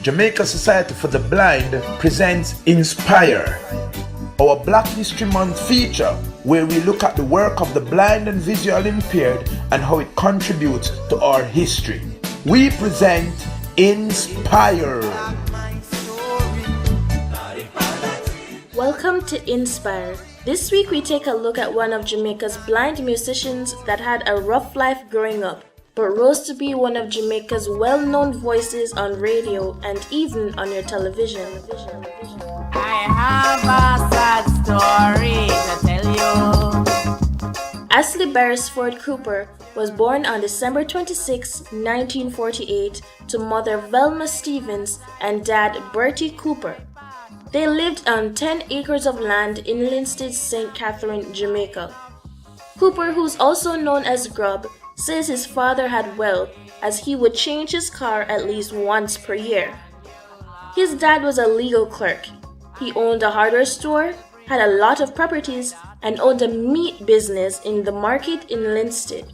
Jamaica Society for the Blind presents Inspire, our Black History Month feature where we look at the work of the blind and visually impaired and how it contributes to our history. We present Inspire. Welcome to Inspire. This week we take a look at one of Jamaica's blind musicians that had a rough life growing up, but rose to be one of Jamaica's well-known voices on radio and even on your television. I have a sad story to tell you. Asley Beresford Cooper was born on December 26, 1948 to mother Velma Stevens and dad Bertie Cooper. They lived on 10 acres of land in Linstead, St. Catherine, Jamaica. Cooper, who's also known as Grub, says his father had wealth as he would change his car at least once per year. His dad was a legal clerk. He owned a hardware store, had a lot of properties, and owned a meat business in the market in Linstead.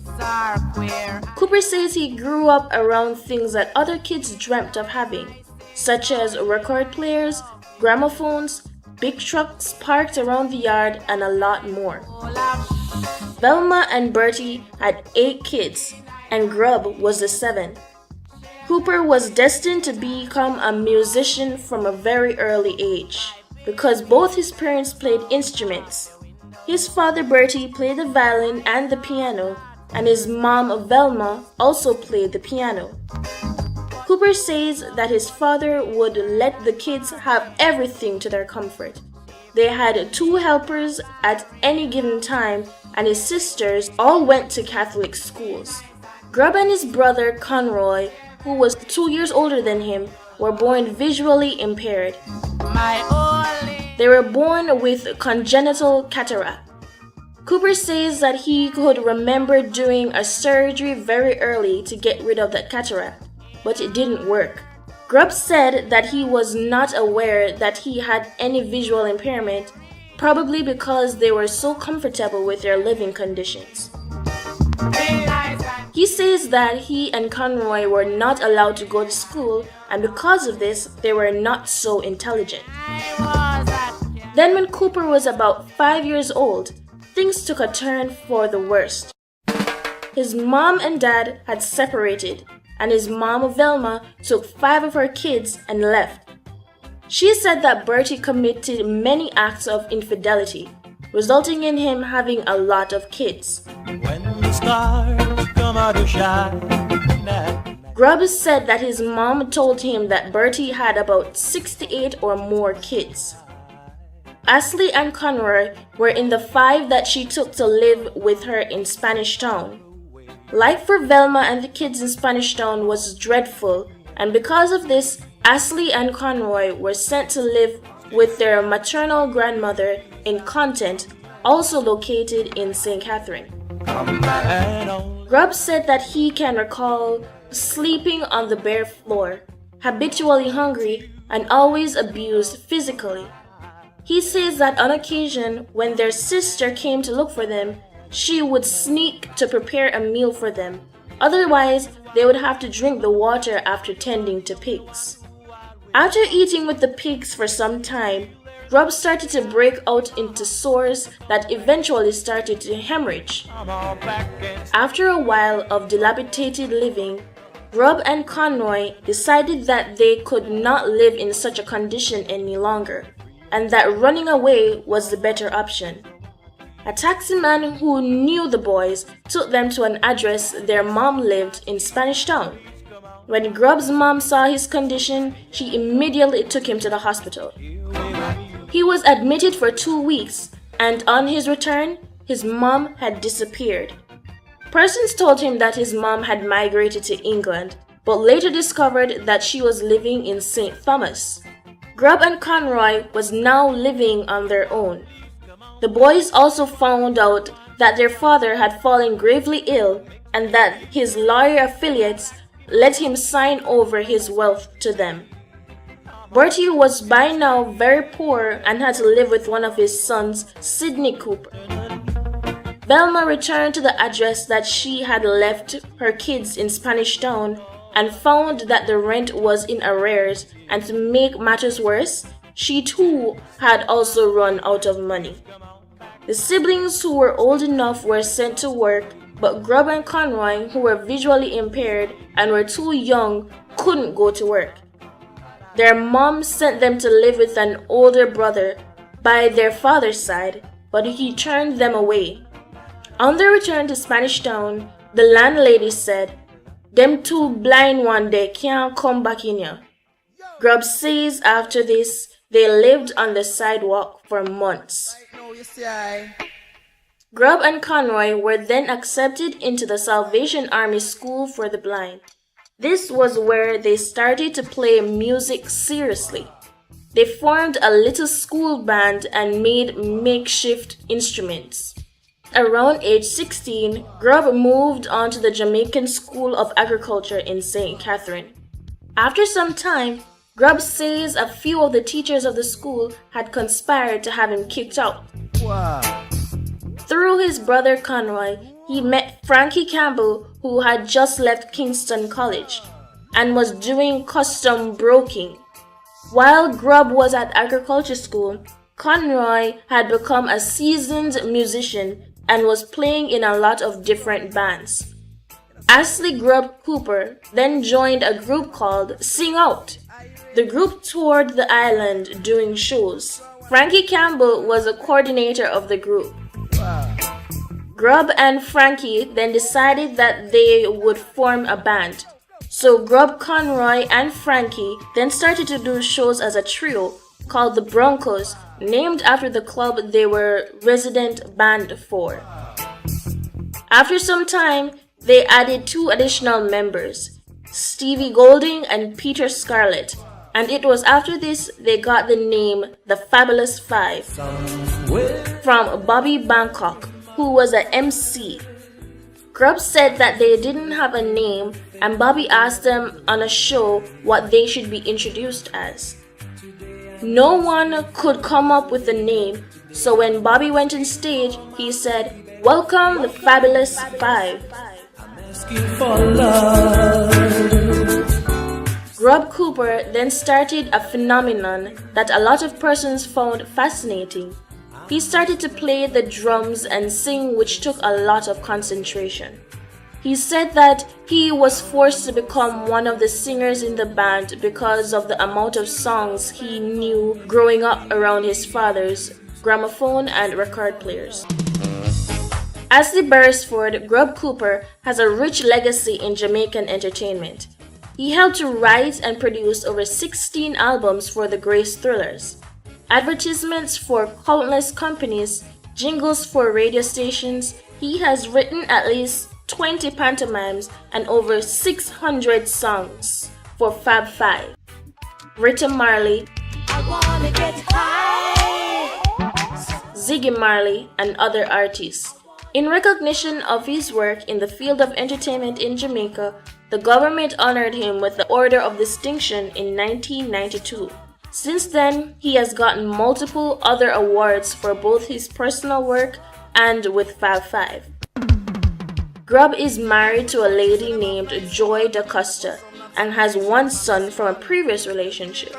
Cooper says he grew up around things that other kids dreamt of having, such as record players, gramophones, big trucks parked around the yard, and a lot more. Velma and Bertie had 8 kids, and Grub was the 7th. Cooper was destined to become a musician from a very early age, because both his parents played instruments. His father Bertie played the violin and the piano, and his mom Velma also played the piano. Cooper says that his father would let the kids have everything to their comfort. They had 2 helpers at any given time, and his sisters all went to Catholic schools. Grub and his brother Conroy, who was 2 years older than him, were born visually impaired. They were born with congenital cataract. Cooper says that he could remember doing a surgery very early to get rid of that cataract, but it didn't work. Grub said that he was not aware that he had any visual impairment, probably because they were so comfortable with their living conditions. He says that he and Conroy were not allowed to go to school, and because of this, they were not so intelligent. Then when Cooper was about 5 years old, things took a turn for the worst. His mom and dad had separated, and his mom Velma took 5 of her kids and left. She said that Bertie committed many acts of infidelity, resulting in him having a lot of kids. When the stars come out to shine. Grub said that his mom told him that Bertie had about 68 or more kids. Asley and Conroy were in the 5 that she took to live with her in Spanish Town. Life for Velma and the kids in Spanish Town was dreadful, and because of this, Asley and Conroy were sent to live with their maternal grandmother in Content, also located in St. Catherine. Grub said that he can recall sleeping on the bare floor, habitually hungry, and always abused physically. He says that on occasion, when their sister came to look for them, she would sneak to prepare a meal for them. Otherwise, they would have to drink the water after tending to pigs. After eating with the pigs for some time, Grub started to break out into sores that eventually started to hemorrhage. After a while of dilapidated living, Grub and Conroy decided that they could not live in such a condition any longer, and that running away was the better option. A taximan who knew the boys took them to an address their mom lived in Spanish Town. When Grub's mom saw his condition, she immediately took him to the hospital. He was admitted for 2 weeks, and on his return, his mom had disappeared. Persons told him that his mom had migrated to England, but later discovered that she was living in St. Thomas. Grub and Conroy was now living on their own. The boys also found out that their father had fallen gravely ill and that his lawyer affiliates let him sign over his wealth to them. Bertie was by now very poor and had to live with one of his sons, Sidney Cooper. Belma returned to the address that she had left her kids in Spanish Town and found that the rent was in arrears, and to make matters worse, she too had also run out of money. The siblings who were old enough were sent to work, but Grub and Conroy, who were visually impaired and were too young, couldn't go to work. Their mom sent them to live with an older brother by their father's side, but he turned them away. On their return to Spanish Town, the landlady said, "Them two blind one they can't come back in here." Grub says after this, they lived on the sidewalk for months. Grub and Conroy were then accepted into the Salvation Army School for the Blind. This was where they started to play music seriously. They formed a little school band and made makeshift instruments. Around age 16, Grub moved on to the Jamaican School of Agriculture in St. Catherine. After some time, Grub says a few of the teachers of the school had conspired to have him kicked out. Wow. Through his brother Conroy, he met Frankie Campbell, who had just left Kingston College and was doing custom broking. While Grub was at agriculture school, Conroy had become a seasoned musician and was playing in a lot of different bands. Asley Grub Cooper then joined a group called Sing Out. The group toured the island doing shows. Frankie Campbell was a coordinator of the group. Grub and Frankie then decided that they would form a band. So Grub, Conroy, and Frankie then started to do shows as a trio called the Broncos, named after the club they were resident band for. After some time, they added 2 additional members, Stevie Golding and Peter Scarlett, and it was after this they got the name The Fabulous Five from Bobby Bangkok, who was an MC. Grub said that they didn't have a name, and Bobby asked them on a show what they should be introduced as. No one could come up with a name, so when Bobby went on stage, he said, "Welcome the Fabulous Five." Grub Cooper then started a phenomenon that a lot of persons found fascinating. He started to play the drums and sing, which took a lot of concentration. He said that he was forced to become one of the singers in the band because of the amount of songs he knew growing up around his father's gramophone and record players. Asley Beresford, Grub Cooper has a rich legacy in Jamaican entertainment. He helped to write and produce over 16 albums for the Grace Thrillers, advertisements for countless companies, jingles for radio stations. He has written at least 20 pantomimes and over 600 songs for Fab Five, Rita Marley, Ziggy Marley, and other artists. In recognition of his work in the field of entertainment in Jamaica, the government honored him with the Order of Distinction in 1992. Since then, he has gotten multiple other awards for both his personal work and with Fab Five. Grub is married to a lady named Joy DaCosta and has one son from a previous relationship.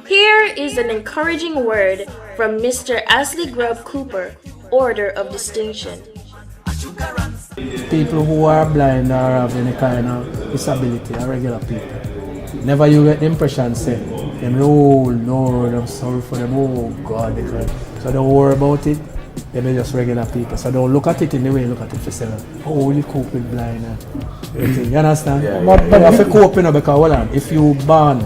Here is an encouraging word from Mr. Asley Grub Cooper, Order of Distinction. People who are blind or have any kind of disability are regular people. Never you get the impression saying, them, oh Lord, I'm sorry for them, oh God, so don't worry about it. They're just regular people. So don't look at it in the way you look at it for yourself. Oh, you cope with blind. You understand? Yeah, but you have to cope, you know, because hold on, if you born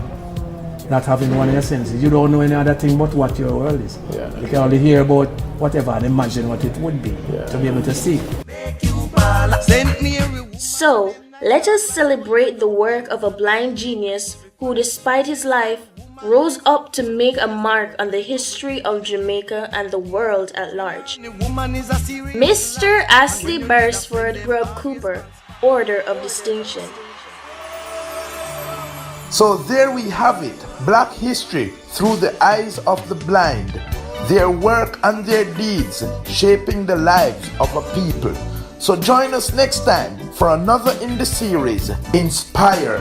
not having one of your senses, you don't know any other thing but what your world is. Yeah. You can only hear about whatever and imagine what it would be to be able to see. So, let us celebrate the work of a blind genius who, despite his life, rose up to make a mark on the history of Jamaica and the world at large. Mr. Asley Beresford Grub Cooper, Order of Distinction. So there we have it, Black history through the eyes of the blind. their work and their deeds shaping the lives of a people. So join us next time for another in the series, Inspire,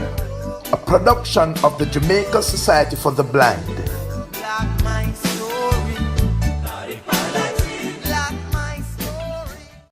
a production of the Jamaica Society for the Blind.